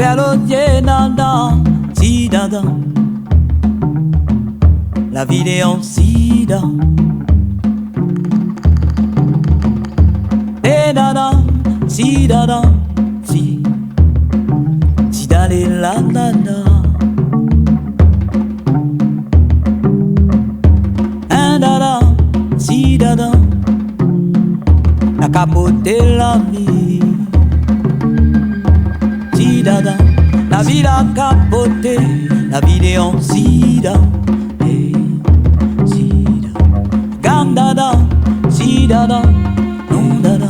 Perlotier nana, si dada. La ville est en sida. Et dada, si dada, si. Si d'aller la nana. Un dada, si dada. La capote la vie. Si dada, la ville a capoté, la ville est en sida. Dada, si dada, non dada,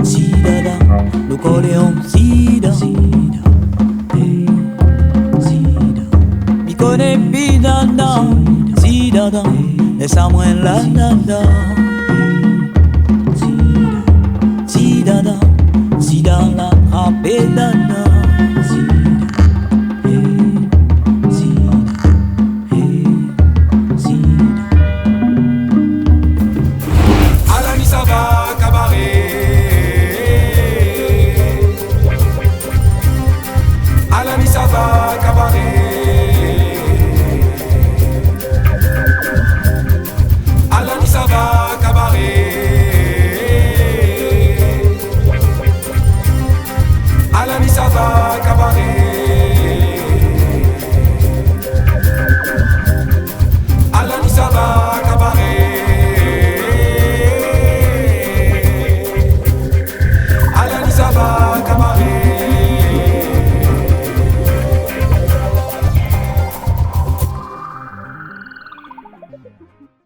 si dada, le coléon sida, sida, sida, mi connaît bidada, si dada, laisse-moi la dada, si dada, si dada, la frappe dada.